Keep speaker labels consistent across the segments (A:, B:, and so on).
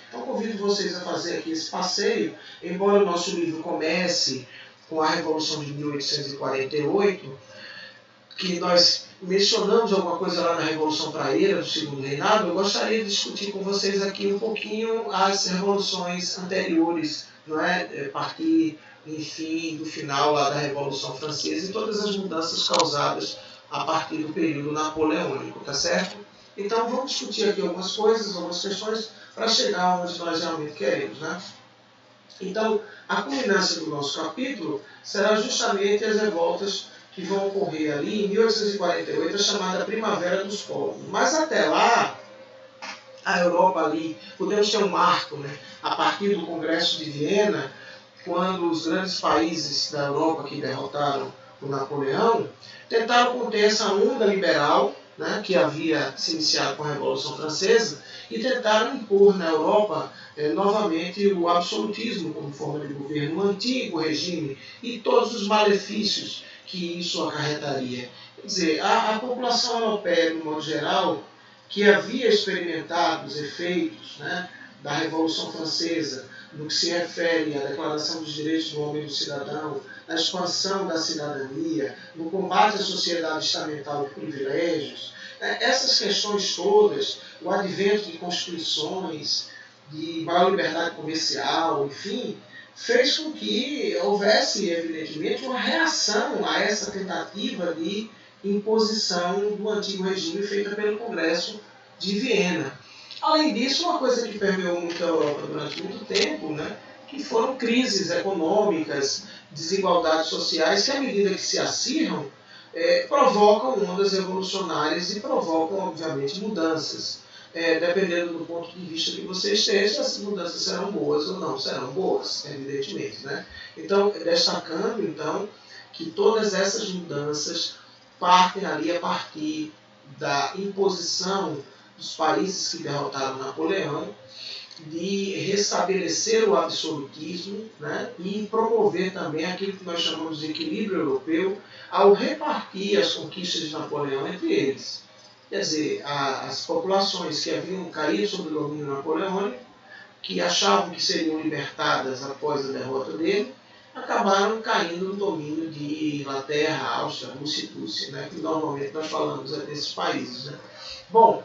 A: Então convido vocês a fazer aqui esse passeio, embora o nosso livro comece com a Revolução de 1848, que nós mencionamos alguma coisa lá na Revolução Praeira, do Segundo Reinado. Eu gostaria de discutir com vocês aqui um pouquinho as revoluções anteriores, não é? A partir, enfim, do final lá da Revolução Francesa e todas as mudanças causadas a partir do período napoleônico, tá certo? Então vamos discutir aqui algumas coisas, algumas questões, para chegar onde nós realmente queremos, né? Então, a culminância do nosso capítulo será justamente as revoltas que vão ocorrer ali em 1848, a chamada Primavera dos Povos. Mas até lá, a Europa ali, podemos ter um marco, né? A partir do Congresso de Viena, quando os grandes países da Europa que derrotaram o Napoleão tentaram conter essa onda liberal, né, que havia se iniciado com a Revolução Francesa, e tentaram impor na Europa novamente o absolutismo como forma de governo, o antigo regime e todos os malefícios que isso acarretaria. Quer dizer, a população europeia, de modo geral, que havia experimentado os efeitos, né, da Revolução Francesa, no que se refere à Declaração dos Direitos do Homem e do Cidadão, na expansão da cidadania, no combate à sociedade estamental de privilégios, essas questões todas, o advento de constituições, de maior liberdade comercial, enfim, fez com que houvesse, evidentemente, uma reação a essa tentativa de imposição do antigo regime feita pelo Congresso de Viena. Além disso, uma coisa que permeou muito a Europa durante muito tempo, né, que foram crises econômicas, desigualdades sociais, que à medida que se acirram, provocam ondas revolucionárias e provocam, obviamente, mudanças. Dependendo do ponto de vista que você esteja, as mudanças serão boas ou não serão boas, evidentemente, né? Então, destacando, então, que todas essas mudanças partem ali a partir da imposição dos países que derrotaram Napoleão, de restabelecer o absolutismo, né, e promover também aquilo que nós chamamos de equilíbrio europeu, ao repartir as conquistas de Napoleão entre eles. Quer dizer, as populações que haviam caído sob o domínio napoleônico, que achavam que seriam libertadas após a derrota dele, acabaram caindo no domínio de Inglaterra, Áustria, Rússia e Prússia, né, que normalmente nós falamos desses países, né. Bom,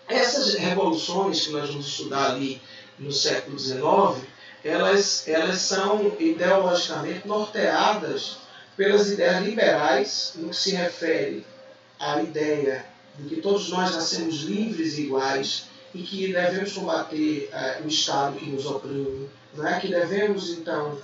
A: essas revoluções que nós vamos estudar ali no século XIX, elas são ideologicamente norteadas pelas ideias liberais, no que se refere à ideia de que todos nós nascemos livres e iguais e que devemos combater o Estado que nos oprime, não é? Que devemos, então,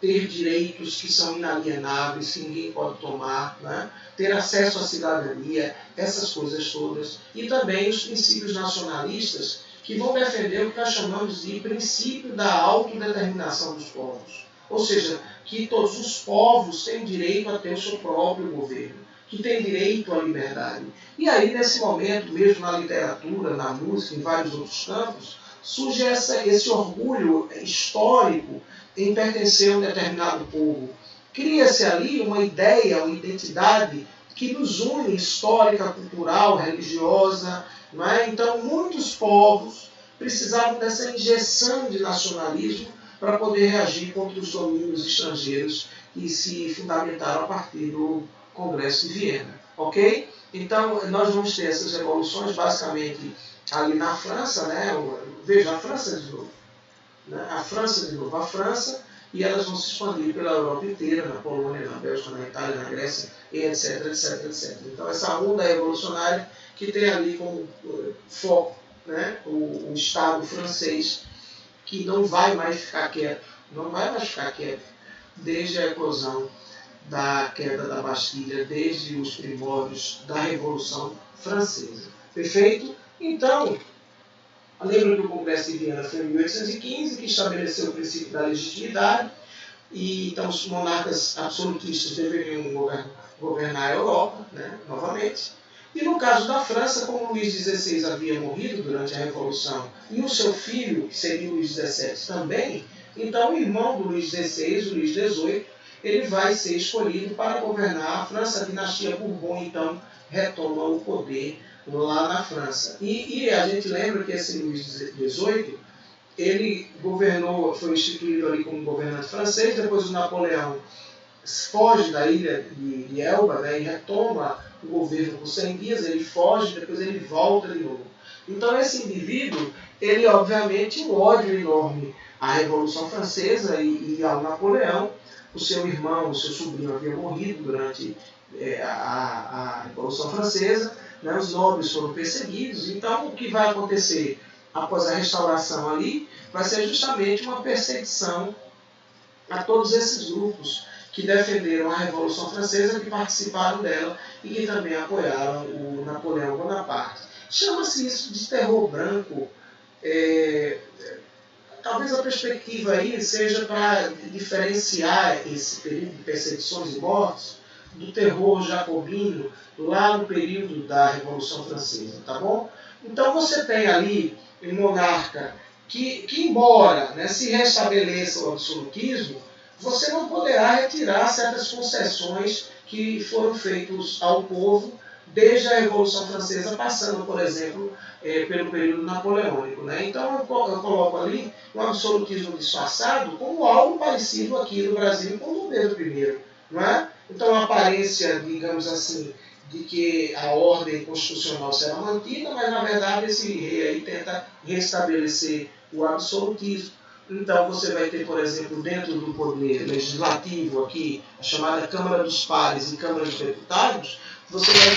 A: ter direitos que são inalienáveis, que ninguém pode tomar, né? Ter acesso à cidadania, essas coisas todas. E também os princípios nacionalistas, que vão defender o que nós chamamos de princípio da autodeterminação dos povos. Ou seja, que todos os povos têm direito a ter o seu próprio governo, que têm direito à liberdade. E aí, nesse momento, mesmo na literatura, na música, em vários outros campos, surge esse orgulho histórico em pertencer a um determinado povo. Cria-se ali uma ideia, uma identidade que nos une, histórica, cultural, religiosa. Não é? Então, muitos povos precisavam dessa injeção de nacionalismo para poder reagir contra os domínios estrangeiros que se fundamentaram a partir do Congresso de Viena. Ok? Então, nós vamos ter essas revoluções basicamente ali na França, né? Veja, a França de novo. Né? A França, e elas vão se expandir pela Europa inteira, na Polônia, na Bélgica, na Itália, na Grécia, e etc, etc, etc. Então, essa onda revolucionária que tem ali como foco, né, o Estado francês, que não vai mais ficar quieto, desde a eclosão da queda da Bastilha, desde os primórdios da Revolução Francesa. Perfeito? Então, lembro que o Congresso de Viena foi em 1815, que estabeleceu o princípio da legitimidade, e então os monarcas absolutistas deveriam governar a Europa, né, novamente. E no caso da França, como Luís XVI havia morrido durante a Revolução, e o seu filho, que seria Luís XVII, também, então o irmão do Luís XVI, o Luís XVIII, ele vai ser escolhido para governar a França. A dinastia Bourbon, então, retoma o poder lá na França. E a gente lembra que esse Luís XVIII, ele governou, foi instituído ali como governante francês, depois o Napoleão foge da ilha de Elba, né, e retoma o governo por 100 dias, ele foge, depois ele volta de novo. Então esse indivíduo, ele obviamente tinha um ódio enorme à Revolução Francesa e ao Napoleão. O seu irmão, o seu sobrinho havia morrido durante a Revolução Francesa, né, os nobres foram perseguidos, então o que vai acontecer após a restauração ali vai ser justamente uma perseguição a todos esses grupos que defenderam a Revolução Francesa, que participaram dela e que também apoiaram o Napoleão Bonaparte. Chama-se isso de terror branco. Talvez a perspectiva aí seja para diferenciar esse período de perseguições e mortes do terror jacobino lá no período da Revolução Francesa, tá bom? Então você tem ali um monarca que embora, né, se restabeleça o absolutismo, você não poderá retirar certas concessões que foram feitas ao povo desde a Revolução Francesa, passando, por exemplo, pelo período napoleônico. Né? Então eu coloco ali um absolutismo disfarçado como algo parecido aqui no Brasil com o Pedro I. Não é? Então a aparência, digamos assim, de que a ordem constitucional será mantida, mas na verdade esse rei aí tenta restabelecer o absolutismo. Então você vai ter, por exemplo, dentro do poder legislativo aqui, a chamada Câmara dos Pares e Câmara dos Deputados, você vai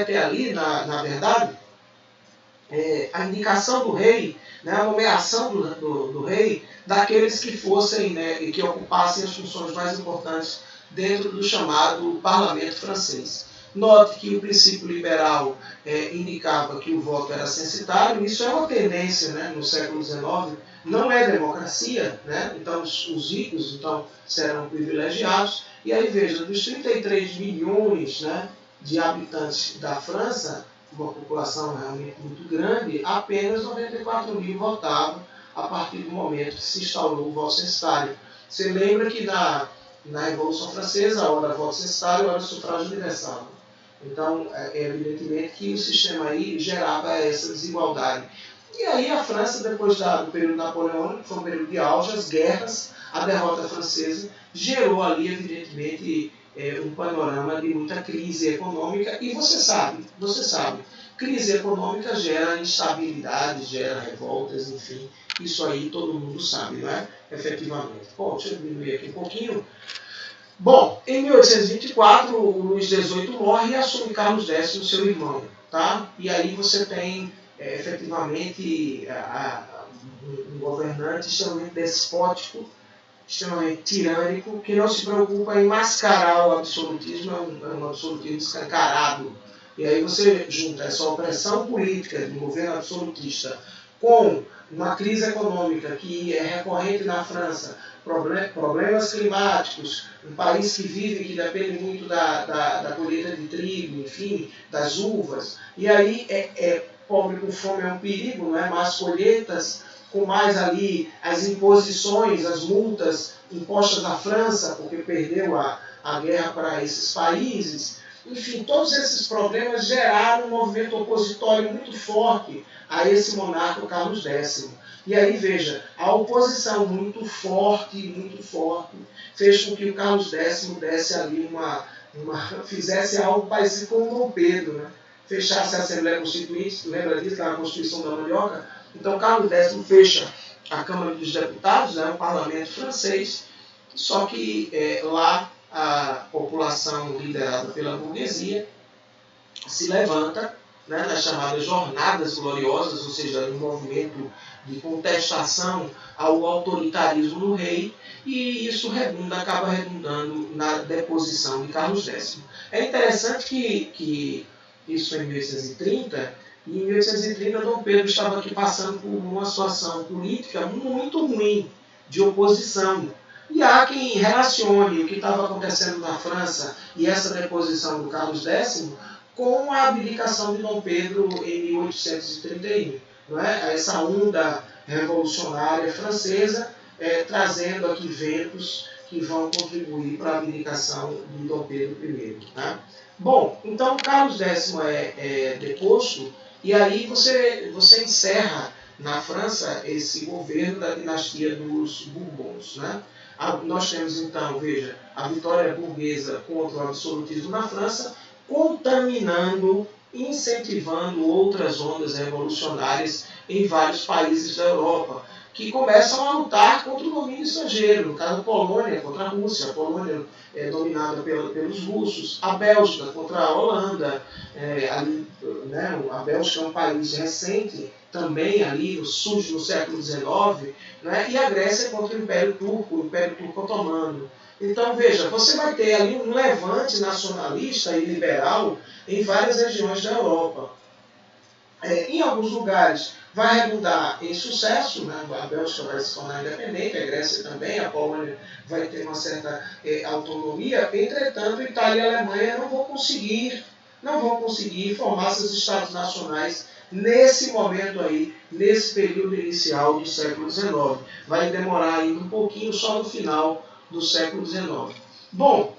A: ter ali, na verdade, a indicação do rei, né, a nomeação do rei, daqueles que fossem, né, e que ocupassem as funções mais importantes dentro do chamado parlamento francês. Note que o princípio liberal indicava que o voto era censitário, isso é uma tendência, né, no século XIX, não é democracia, né, então os ricos então, serão privilegiados, e aí veja, dos 33 milhões, né, de habitantes da França, uma população realmente muito grande, apenas 94 mil votavam a partir do momento que se instaurou o voto censitário. Você lembra que na Revolução Francesa, ora voto censitário, ora sufrágio universal. Então, evidentemente que o sistema aí gerava essa desigualdade. E aí a França, depois do período napoleônico, foi um período de auge, as guerras, a derrota francesa, gerou ali, evidentemente, um panorama de muita crise econômica. E você sabe, crise econômica gera instabilidade, gera revoltas, enfim, isso aí todo mundo sabe, não é? Efetivamente. Bom, deixa eu diminuir aqui um pouquinho. Bom, em 1824, o Luís XVIII morre e assume Carlos X, seu irmão. Tá? E aí você tem, efetivamente, um governante extremamente despótico, extremamente tirânico, que não se preocupa em mascarar o absolutismo, é um absolutismo escancarado. E aí você junta essa opressão política de um governo absolutista com uma crise econômica que é recorrente na França, problemas climáticos, um país que vive, que depende muito da colheita de trigo, enfim, das uvas, e aí pobre com fome é um perigo, não é? Más colheitas, com mais ali as imposições, as multas impostas à França, porque perdeu a guerra para esses países. Enfim, todos esses problemas geraram um movimento opositório muito forte a esse monarca, o Carlos X. E aí, veja, a oposição muito forte, fez com que o Carlos X desse ali fizesse algo parecido com o Dom Pedro, né? Fechasse a Assembleia Constituinte, lembra disso, da Constituição da Mandioca? Então, Carlos X fecha a Câmara dos Deputados, né, um parlamento francês, só que lá a população liderada pela burguesia se levanta, né, nas chamadas Jornadas Gloriosas, ou seja, um movimento de contestação ao autoritarismo do rei, e isso acaba redundando na deposição de Carlos X. É interessante que isso foi em 1830, e em 1830 Dom Pedro estava aqui passando por uma situação política muito ruim, de oposição. E há quem relacione o que estava acontecendo na França e essa deposição do Carlos X com a abdicação de Dom Pedro em 1831. Não é? Essa onda revolucionária francesa trazendo aqui ventos que vão contribuir para a abdicação de Dom Pedro I. Tá? Bom, então Carlos X é deposto, e aí você encerra na França esse governo da dinastia dos Bourbons. Né? Nós temos então, veja, a vitória burguesa contra o absolutismo na França, contaminando, incentivando outras ondas revolucionárias em vários países da Europa, que começam a lutar contra o domínio estrangeiro. No caso, a Polônia contra a Rússia, a Polônia é dominada pelos russos, a Bélgica contra a Holanda, a Bélgica é um país recente, também ali surge no século XIX, né, e a Grécia contra o Império Turco Otomano. Então, veja, você vai ter ali um levante nacionalista e liberal em várias regiões da Europa. Em alguns lugares vai redundar em sucesso, né? A Bélgica vai se tornar independente, a Grécia também, a Polônia vai ter uma certa autonomia, entretanto, Itália e a Alemanha não vão conseguir formar seus estados nacionais nesse momento aí, nesse período inicial do século XIX. Vai demorar ainda um pouquinho, só no final do século XIX. Bom,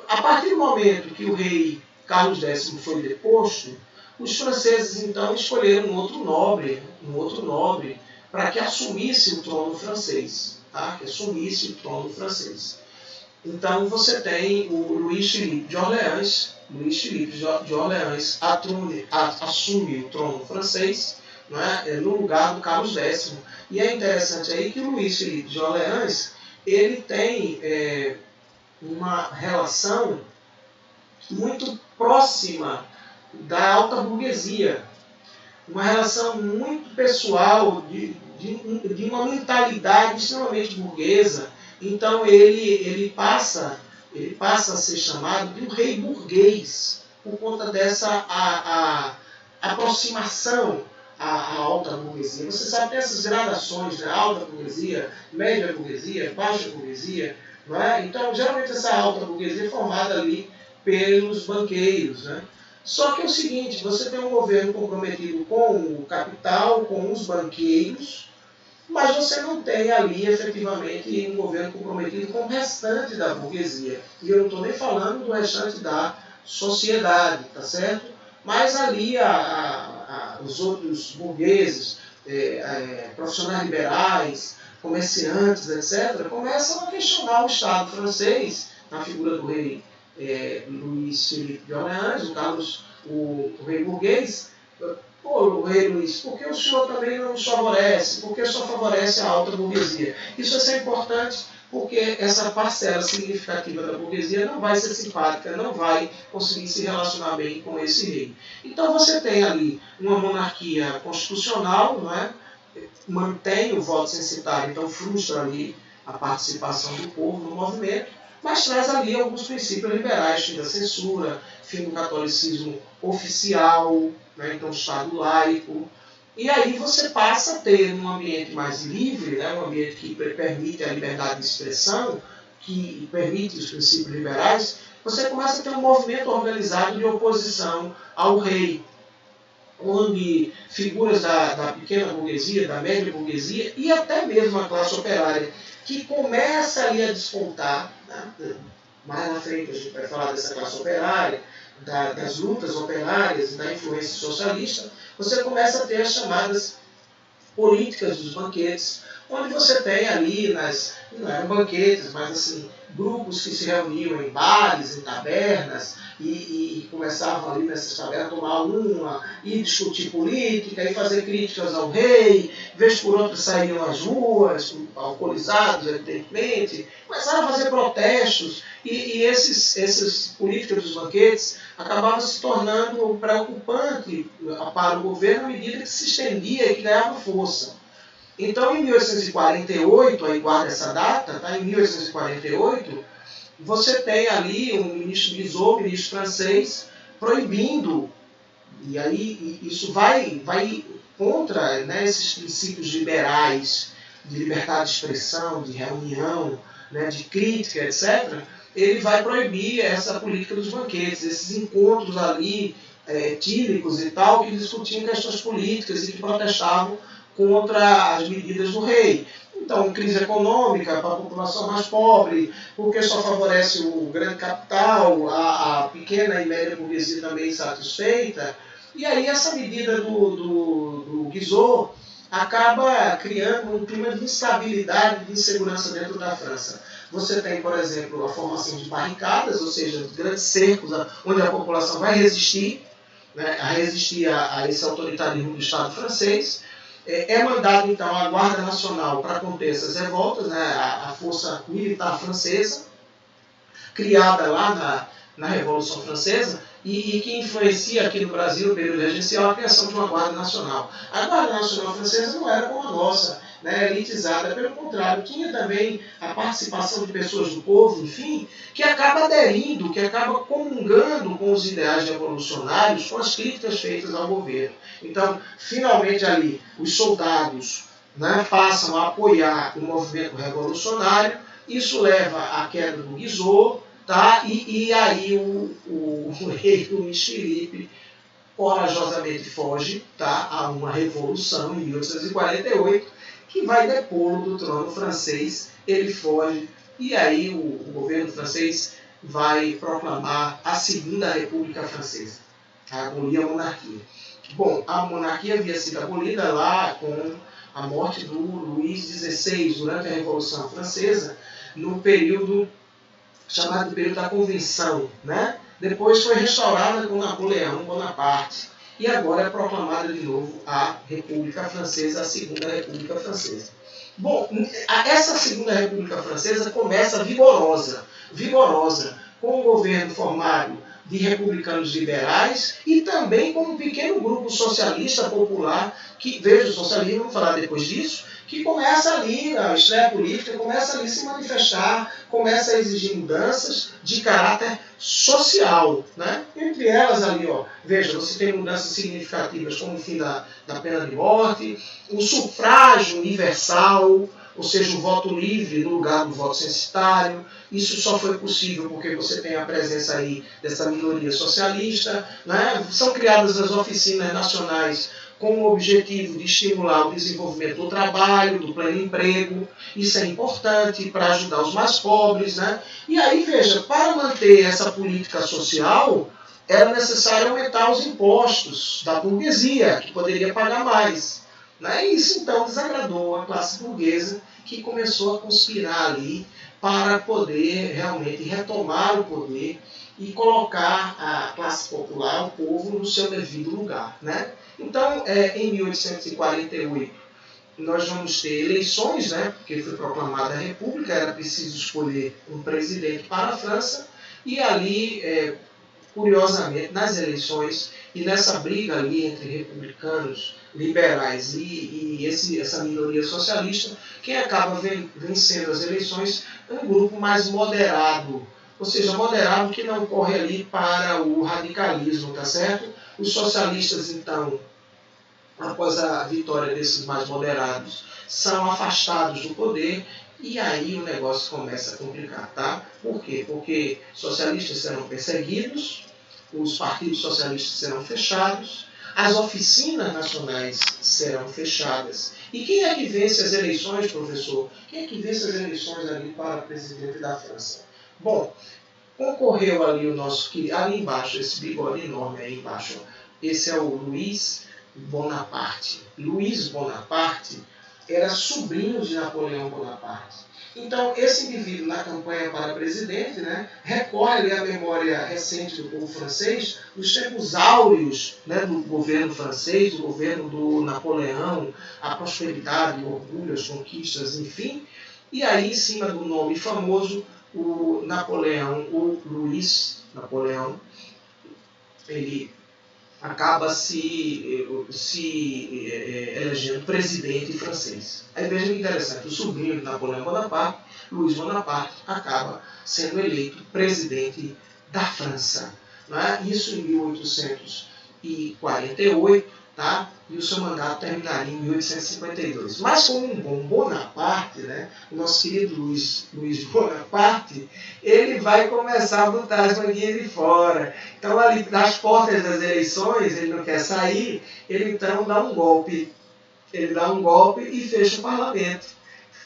A: a partir do momento que o rei Carlos X foi deposto, os franceses então escolheram um outro nobre, para que assumisse o trono francês, tá? Que assumisse o trono francês. Então você tem o Luís Filipe de Orleans. Luís Filipe de Orleans assume o trono francês, né, no lugar do Carlos X. E é interessante aí que o Luís Filipe de Orleans ele tem uma relação muito próxima da alta burguesia, uma relação muito pessoal, de uma mentalidade extremamente burguesa. Então ele passa a ser chamado de um rei burguês, por conta dessa aproximação à alta burguesia. Você sabe dessas gradações, né? Alta burguesia, média burguesia, baixa burguesia. Não é? Então, geralmente essa alta burguesia é formada ali pelos banqueiros. Né? Só que é o seguinte, você tem um governo comprometido com o capital, com os banqueiros, mas você não tem ali efetivamente um governo comprometido com o restante da burguesia. E eu não estou nem falando do restante da sociedade, tá certo? Mas ali os outros burgueses, profissionais liberais, comerciantes, etc., começam a questionar o Estado francês, na figura do rei Luís Filipe de Orleans, o rei burguês. Pô, rei Luís, por que o senhor também não nos favorece? Por que só favorece a alta burguesia? Isso é importante porque essa parcela significativa da burguesia não vai ser simpática, não vai conseguir se relacionar bem com esse rei. Então você tem ali uma monarquia constitucional, não é? Mantém o voto censitário, então frustra ali a participação do povo no movimento, mas traz ali alguns princípios liberais, fim da censura, fim do catolicismo oficial, né, então Estado laico. E aí você passa a ter um ambiente mais livre, né, um ambiente que permite a liberdade de expressão, que permite os princípios liberais, você começa a ter um movimento organizado de oposição ao rei, onde figuras da pequena burguesia, da média burguesia e até mesmo a classe operária, que começa ali a despontar, né? Mais na frente a gente vai falar dessa classe operária, das lutas operárias, da influência socialista, você começa a ter as chamadas políticas dos banquetes, onde você tem ali, não eram banquetes, mas assim, grupos que se reuniam em bares, em tabernas, e começavam ali nessas tabernas a tomar uma, e discutir política, e fazer críticas ao rei, vez por outra saíam às ruas, alcoolizados, evidentemente, começaram a fazer protestos, e esses políticos dos banquetes acabavam se tornando preocupante para o governo à medida que se estendia e que ganhava força. Então, em 1848, aí guarda essa data, tá? Em 1848, você tem ali um ministro Guizot, ministro francês, proibindo, e aí isso vai contra, né, esses princípios liberais de liberdade de expressão, de reunião, né, de crítica, etc., ele vai proibir essa política dos banquetes, esses encontros ali tílicos e tal, que discutiam questões políticas e que protestavam contra as medidas do rei. Então, crise econômica para a população mais pobre, porque só favorece o grande capital, a pequena e média burguesia também insatisfeita. E aí essa medida do Guizot acaba criando um clima de instabilidade, de insegurança dentro da França. Você tem, por exemplo, a formação de barricadas, ou seja, grandes cercos onde a população vai resistir, né, a esse autoritarismo do Estado francês. É mandado, então, a Guarda Nacional para conter essas revoltas, né, a força militar francesa, criada lá na Revolução Francesa, e que influencia aqui no Brasil, no período regencial, a criação de uma Guarda Nacional. A Guarda Nacional Francesa não era como a nossa, né, elitizada, pelo contrário, tinha também a participação de pessoas do povo, enfim, que acaba aderindo, que acaba comungando com os ideais revolucionários, com as críticas feitas ao governo. Então, finalmente ali, os soldados, né, passam a apoiar o movimento revolucionário, isso leva à queda do Guizot, tá? E aí o rei Luís Filipe corajosamente foge, tá, a uma revolução em 1848, que vai depô-lo do trono francês. Ele foge e aí o governo francês vai proclamar a Segunda República Francesa, abolir a monarquia. Bom, a monarquia havia sido abolida lá com a morte do Luís XVI, durante a Revolução Francesa, no período chamado de período da Convenção, né? Depois foi restaurada com Napoleão Bonaparte e agora é proclamada de novo a República Francesa, a Segunda República Francesa. Bom, essa Segunda República Francesa começa vigorosa, com um governo formado de republicanos liberais e também com um pequeno grupo socialista popular, que, veja o socialismo, vamos falar depois disso, que começa ali, a estreia política, começa ali a se manifestar, começa a exigir mudanças de caráter social, né? Entre elas ali, ó, veja, você tem mudanças significativas como o fim da pena de morte, o sufrágio universal, ou seja, o voto livre no lugar do voto censitário. Isso só foi possível porque você tem a presença aí dessa minoria socialista, né? São criadas as oficinas nacionais com o objetivo de estimular o desenvolvimento do trabalho, do pleno emprego. Isso é importante para ajudar os mais pobres, né? E aí, veja, para manter essa política social, era necessário aumentar os impostos da burguesia, que poderia pagar mais, né? E isso, então, desagradou a classe burguesa, que começou a conspirar ali para poder realmente retomar o poder e colocar a classe popular, o povo, no seu devido lugar, né? Então, em 1848, nós vamos ter eleições, né? Porque foi proclamada a República, era preciso escolher um presidente para a França, e ali, curiosamente, nas eleições e nessa briga ali entre republicanos, liberais e essa minoria socialista, quem acaba vencendo as eleições é um grupo mais moderado, ou seja, moderado que não corre ali para o radicalismo, tá certo? Os socialistas, então, após a vitória desses mais moderados, são afastados do poder e aí o negócio começa a complicar, tá? Por quê? Porque socialistas serão perseguidos, os partidos socialistas serão fechados, as oficinas nacionais serão fechadas. E quem é que vence as eleições, professor? Quem é que vence as eleições ali para presidente da França? Bom, concorreu ali o nosso querido, ali embaixo, esse bigode enorme aí embaixo, esse é o Luís Bonaparte. Luís Bonaparte era sobrinho de Napoleão Bonaparte. Então, esse indivíduo na campanha para presidente, né, recorre à memória recente do povo francês, dos tempos áureos, né, do governo francês, do governo do Napoleão, a prosperidade, o orgulho, as conquistas, enfim. E aí, em cima do nome famoso, o Napoleão, o Luís Napoleão, ele acaba se elegendo presidente francês. Aí veja que interessante, o sobrinho de Napoleão Bonaparte, Luís Bonaparte, acaba sendo eleito presidente da França. Né? Isso em 1848, tá? E o seu mandato terminaria em 1852. Mas como um bom Bonaparte, né? O nosso querido Luís Bonaparte, ele vai começar a botar as manguinhas de fora. Então, ali das portas das eleições, ele não quer sair, ele então dá um golpe. Ele dá um golpe e fecha o parlamento.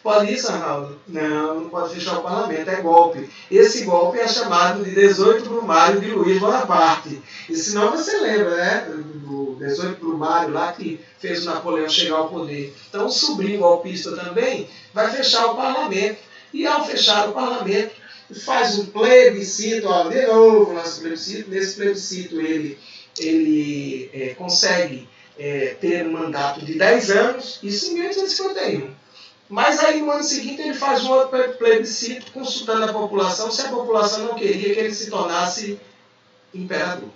A: Pode isso, Arnaldo? Não, não pode fechar o parlamento, é golpe. Esse golpe é chamado de 18 Brumário de Luiz Bonaparte. E senão você lembra, né? Do 18 Brumário lá que fez o Napoleão chegar ao poder. Então o sobrinho golpista também vai fechar o parlamento. E ao fechar o parlamento, faz um plebiscito, ó, de novo nosso plebiscito. Nesse plebiscito ele consegue ter um mandato de 10 anos, isso em 1851. Mas aí no ano seguinte ele faz um outro plebiscito consultando a população se a população não queria que ele se tornasse imperador.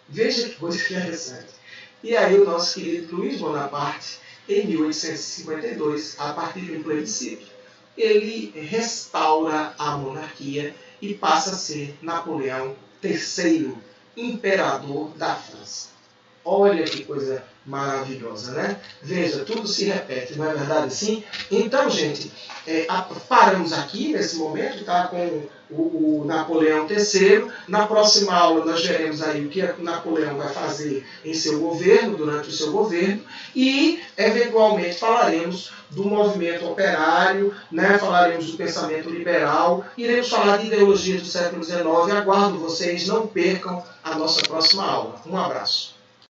A: Veja que coisa interessante. E aí o nosso querido Luiz Bonaparte, em 1852, a partir de um plebiscito, ele restaura a monarquia e passa a ser Napoleão III, imperador da França. Olha que coisa maravilhosa, né? Veja, tudo se repete, não é verdade assim? Então, gente, paramos aqui nesse momento, tá? Com o Napoleão III. Na próxima aula nós veremos aí o que Napoleão vai fazer em seu governo, durante o seu governo, e eventualmente falaremos do movimento operário, né? Falaremos do pensamento liberal, iremos falar de ideologias do século XIX. Aguardo vocês, não percam a nossa próxima aula. Um abraço.